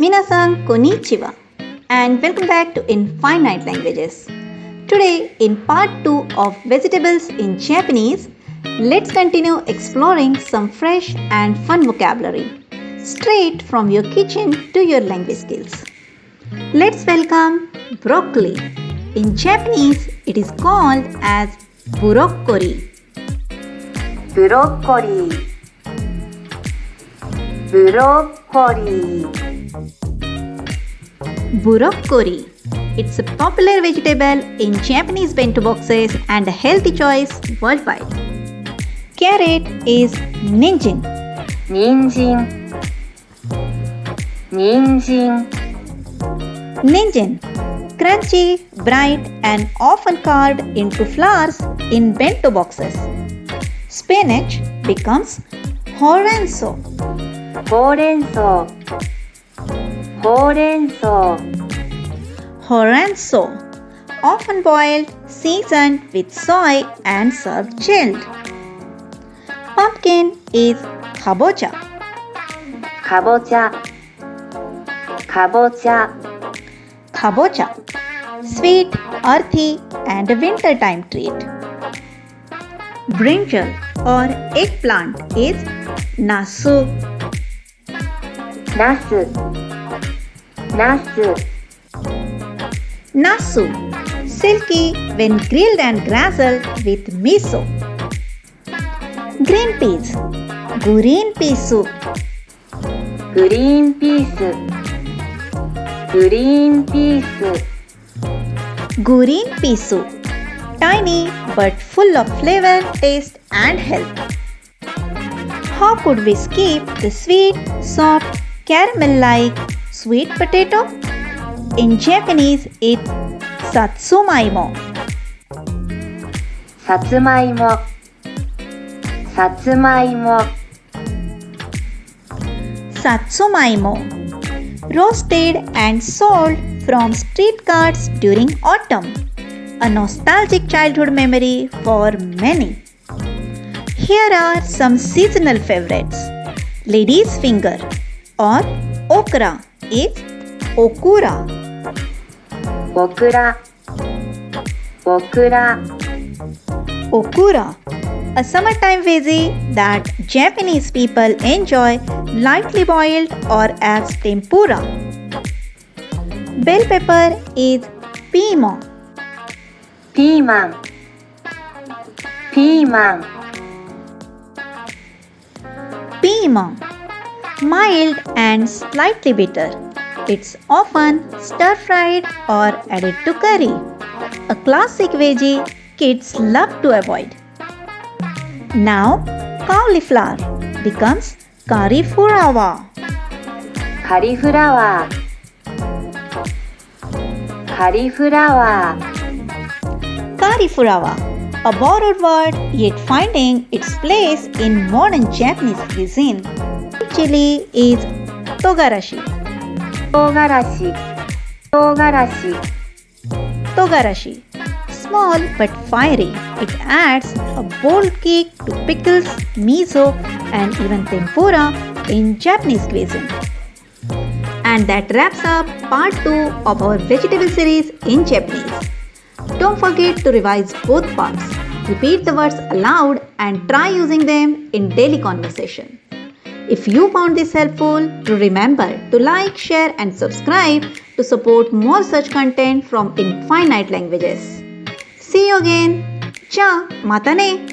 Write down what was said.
Minasan konnichiwa and welcome back to Infinite Languages. Today in part 2 of vegetables in Japanese, let's continue exploring some fresh and fun vocabulary straight from your kitchen to your language skills. Let's welcome broccoli. In Japanese, it is called as broccoli. Broccoli. Broccoli. Broccoli. It's a popular vegetable in Japanese bento boxes and a healthy choice worldwide. Carrot is ninjin. Ninjin. Ninjin. Ninjin. Crunchy, bright and often carved into flowers in bento boxes. Spinach becomes horenso. Horenso. Horenso. Horenso. Often boiled, seasoned with soy and served chilled. Pumpkin is kabocha. Kabocha. Kabocha. Kabocha. Sweet, earthy and a wintertime treat. Brinjal or eggplant is nasu. Nasu. Nasu. Nasu. Silky when grilled and grizzled with miso. Green peas. Green pea soup. Green peas. Green peas. Green pea soup. Tiny but full of flavor, taste and health. How could we skip the sweet, soft, caramel-like sweet potato? In Japanese, it's satsumaimo. Satsumaimo. Satsumaimo. Satsumaimo. Roasted and sold from street carts during autumn. A nostalgic childhood memory for many. Here are some seasonal favorites. Lady's finger or okra is okura. Okura. Okura. Okura, a summertime veggie that Japanese people enjoy lightly boiled or as tempura. Bell pepper is piima. Piman. Piman. Piima, mild and slightly bitter. It's often stir-fried or added to curry. A classic veggie kids love to avoid. Now, cauliflower becomes cauliflower. Cauliflower. Cauliflower. Cauliflower, a borrowed word yet finding its place in modern Japanese cuisine. Chili is togarashi. Togarashi. Togarashi. Togarashi, small but fiery. It adds a bold kick to pickles, miso and even tempura in Japanese cuisine. And that wraps up part 2 of our vegetable series in Japanese. Don't forget to revise both parts. Repeat the words aloud and try using them in daily conversation. If you found this helpful, do remember to like, share and subscribe to support more such content from Infinite Languages. See you again. Cha, mata ne.